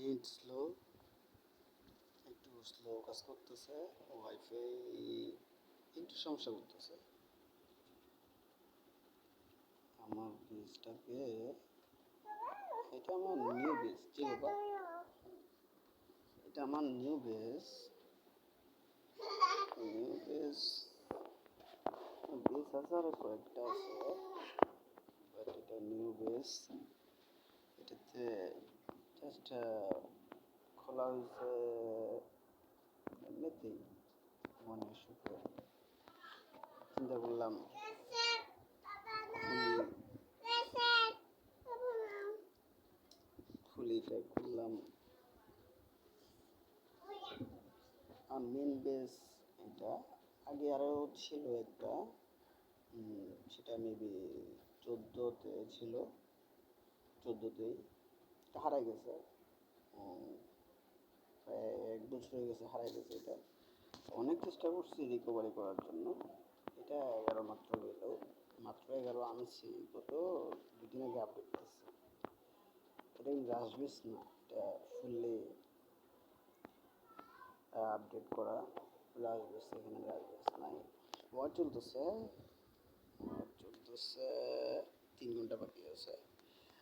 Net slow, একটু slow কাজ করতেছে। ওয়াইফাই একটু সমস্যা করতেছে। আমার পেজটাকে, এটা আমার নিউ পেজ, জি বাবা, এটা আমার new page. New page page আছে, আরো কয়েকটা আছে, বাট এটা নিউ পেজ। এটাতে জাস্ট খোলা হয়েছে এমনিতেই, মনে সুখে। চিন্তা করলাম খুলি, ট্রাই করলাম। আর মেন বেস এটা, আগে আরও ছিল একটা, সেটা মেবি 14তে ছিল, 14তেই হারাই গেছে। প্রায় 1 বছর হয়ে গেছে হারাই গেছে। এটা অনেক চেষ্টা করছি রিকভারি করার জন্য। এটা 11 মাত্র গেল, মাত্র 11 আনছি, গত 2 দিন আগে আপডেট করছি। এটা রাজবেস না, এটা ফুললি আপডেট করা রাজবেস। এখানে রাজবেস নাই। ওয়ার চলতেছে 3 ঘন্টা বাকি আছে।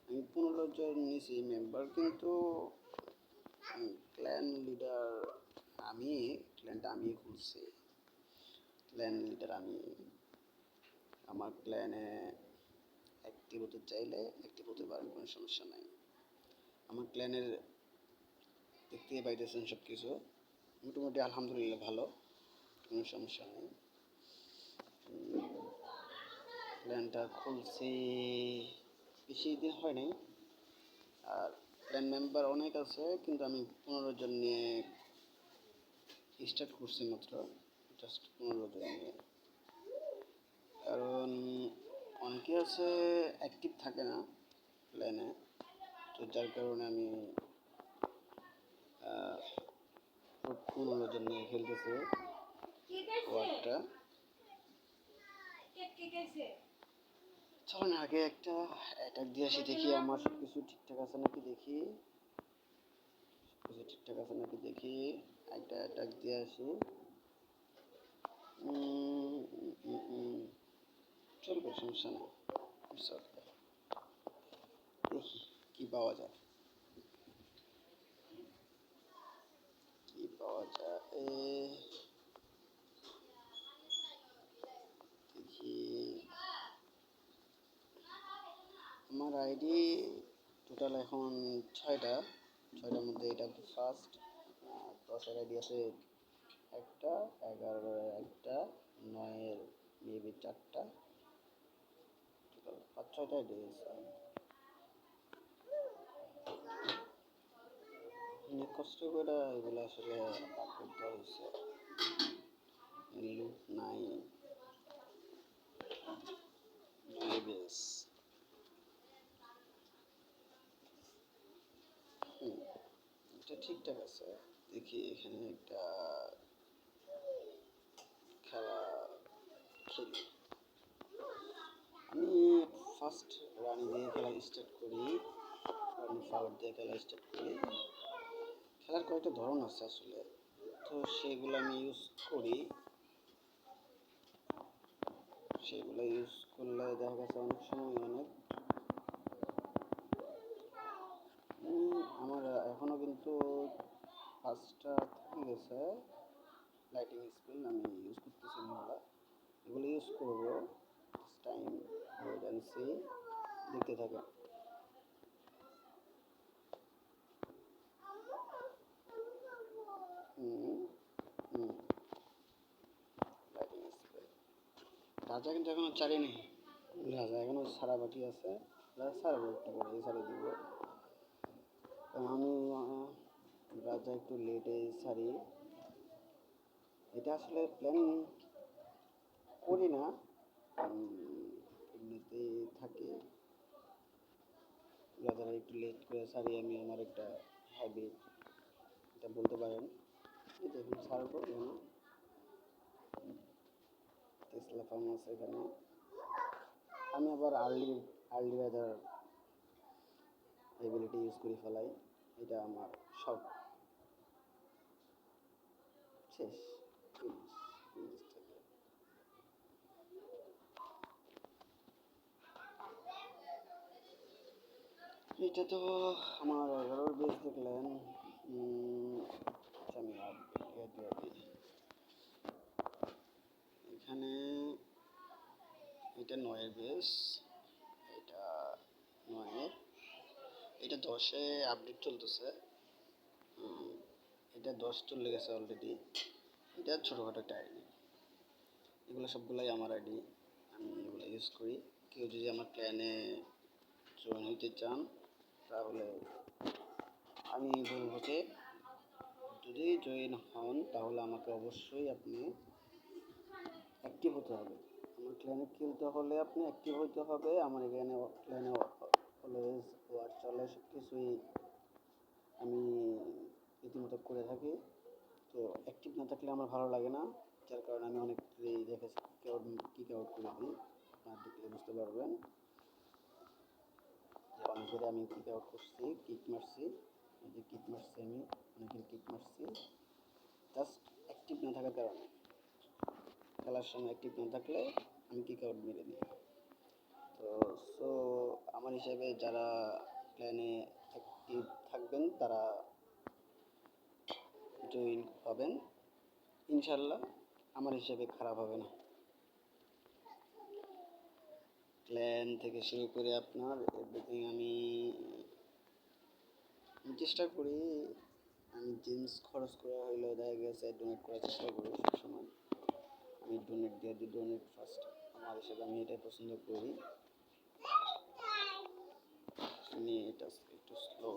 আমি 15 জন নিয়েছি মেম্বার, কিন্তু ক্ল্যান লিডার আমি, ক্ল্যানটা আমি খুলছি। ক্ল্যান লিডার আমি, আমার ক্ল্যানে অ্যাক্টিভ হতে চাইলে অ্যাক্টিভ হতে পারেন, কোনো সমস্যা নাই। আমার ক্ল্যানের দেখতে পাইতেছেন সব কিছু মোটামুটি আলহামদুলিল্লাহ ভালো, কোনো সমস্যা নেই। প্ল্যানটা খুলছি বেশি দিন হয় নাই, আর প্ল্যান মেম্বার অনেক আছে, কিন্তু আমি 15 জন নিয়ে স্টার্ট করছি মাত্র, জাস্ট 15 জন নিয়ে। কারণ অনেকে আছে অ্যাক্টিভ থাকে না প্ল্যানে, তো যার কারণে আমি 15 জন নিয়ে খেলতেছি ওয়ার্ডটা। চলেন আগে একটা অ্যাটাক দিয়ে আসি, দেখি আমার সব কিছু ঠিকঠাক আছে নাকি, দেখি ঠিকঠাক আছে নাকি দেখি। একটা অ্যাটাক দিয়ে আসি, চলবে, সমস্যা নেই। দেখি কি পাওয়া যায়, কি পাওয়া যায়। দেখি, আমার আইডি টোটাল এখন 6টার মধ্যে এটা ফার্স্ট। 10-এর আইডি আছে একটা, 11-এর একটা, 9-এর মেবি 4টা, টোটাল 5-6টা আইডি আছে। অনেক কষ্ট করে এগুলো আসলে আপডেট দেওয়া হয়েছে। লুট নাই, বেস এটা ঠিকঠাক আছে। দেখি এখানে একটা খেলা খেলি। আমি ফার্স্ট রানি দিয়ে খেলা স্টার্ট করি, রানি পাওয়ার দিয়ে খেলা স্টার্ট করি। খেলার কয়েকটা ধরন আছে আসলে, তো সেগুলো আমি ইউজ করি। সেগুলো ইউজ করলে দেখা গেছে অনেক সময় আমার এখনও কিন্তু 5টা থেকে গেছে লাইটিং স্পিন, আমি ইউজ করতেছি এগুলো ইউজ করবো। টাইম ওয়েট অ্যান্ড সি, দেখতে থাকে। লাইটিং স্পিন রাজা কিন্তু এখনো ছাড়িনি, রাজা এখনো সারা বাকি আছে। রাজা ছাড়বো একটু পরে, ছাড়িয়ে দিব। আমি রাজা একটু লেটে ছাড়ি। এটা আসলে প্ল্যান করি না, এমনিতেই থাকে। রাজারা একটু লেট করে ছাড়ি আমি, আমার একটা হ্যাবিট, এটা বলতে পারেন। এটা এখন ছাড়বো কেন, টেসলা ফার্ম আছে এখানে। আমি আবার আর্লি রাজার এবিলিটি ইউজ করে ফেলাই। এটা আমার সব শেষ। ফিনিশ ফিনিশ থেকে এটা তো আমার 11 বেজ দেখলেন। আচ্ছা, আমি আপডেট দিয়ে দিই। এখানে এটা 9 বেজ, এটা 9, এটা 10-এ আপডেট চলতেছে। এটা 10 চলে গেছে অলরেডি। এটা ছোটোখাটো একটা আইডি, এগুলো সবগুলাই আমার আইডি, আমি এগুলো ইউজ করি। কেউ যদি আমার প্ল্যানে জয়েন হইতে চান তাহলে আমি বলবো যে যদি জয়েন হন তাহলে আমাকে অবশ্যই আপনি অ্যাক্টিভ হতে হবে। আমার ক্ল্যানে খেলতে হলে আপনি অ্যাক্টিভ হতে হবে। আমার এখানে ক্ল্যানে অলওয়েজ ওয়ার চলে, সব কিছুই আমি রীতিমতো করে থাকি। তো অ্যাক্টিভ না থাকলে আমার ভালো লাগে না, যার কারণে আমি অনেককেই দেখেছি কিক আউট করে দিই। আপনারা দেখলে বুঝতে পারবেন যে অনেকের আমি কিক আউট করছি, কিক মারছি, এই যে কিক মারছি, আমি অনেকের কিক মারছি জাস্ট অ্যাক্টিভ না থাকার কারণে। খেলার সময় অ্যাক্টিভ না থাকলে আমি কিক আউট মেরে দিই। তো সো আমার হিসাবে যারা প্ল্যানে অ্যাক্টিভ থাকবেন তারা জয়েন পাবেন ইনশাল্লাহ, আমার হিসাবে খারাপ হবে না। প্ল্যান থেকে শুরু করে আপনার এভরিথিং আমি চেষ্টা করি। আমি জিন্স খরচ করা হইলেও দেখা গেছে ডোনেট করার চেষ্টা করি সবসময়। আমি ডোনেট দিয়ে দিই, ডোনেট ফার্স্ট আমার হিসেবে আমি এটাই পছন্দ করি। আমি এটা একটু স্লো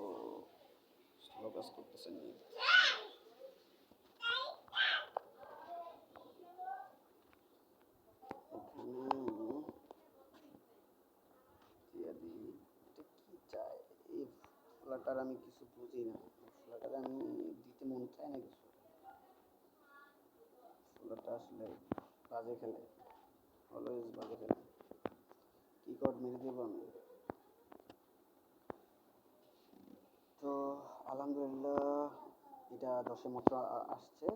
স্লো কাজ করতেছেন। এই ফ্লাটার আমি কিছু বুঝি না, ফ্লাটার আমি দিতে মন চায় না কিছু। ফ্লাটার আসলে বাজে খেলে, অলওয়েজ বাজে খেলে। কি কট মেরে দেবো আমি। তো আলহামদুলিল্লাহ এটা 10-এর মতো আসছে।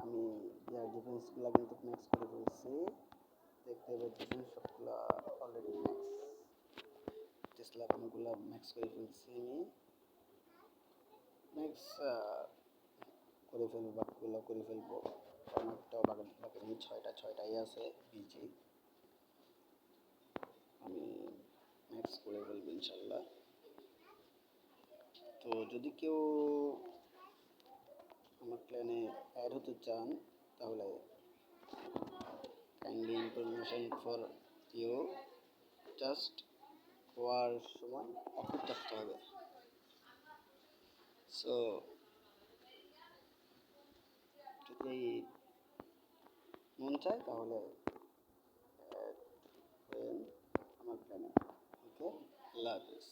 আমি এয়ার ডিফেন্সগুলো কিন্তু ম্যাক্স করে ফেলছি, দেখতে পাচ্ছেন সবগুলো অলরেডি ম্যাক্স। টেসলা গানগুলো ম্যাক্স করে ফেলছি আমি, ম্যাক্স করে ফেলবো, বাকিগুলো করে ফেলবো। অনেকটাও বাকি নেই, ছয়টাই আছে বিজি, আমি ম্যাক্স করে ফেলবো ইনশাল্লাহ। তো যদি কেউ আমার প্ল্যানে অ্যাড হতে চান তাহলে kindly information for you, just হওয়ার সময় অ্যাক্টিভ থাকতে হবে। সো যদি মন চায় তাহলে আমার প্ল্যানে। ওকে, আল্লাহ হাফিজ।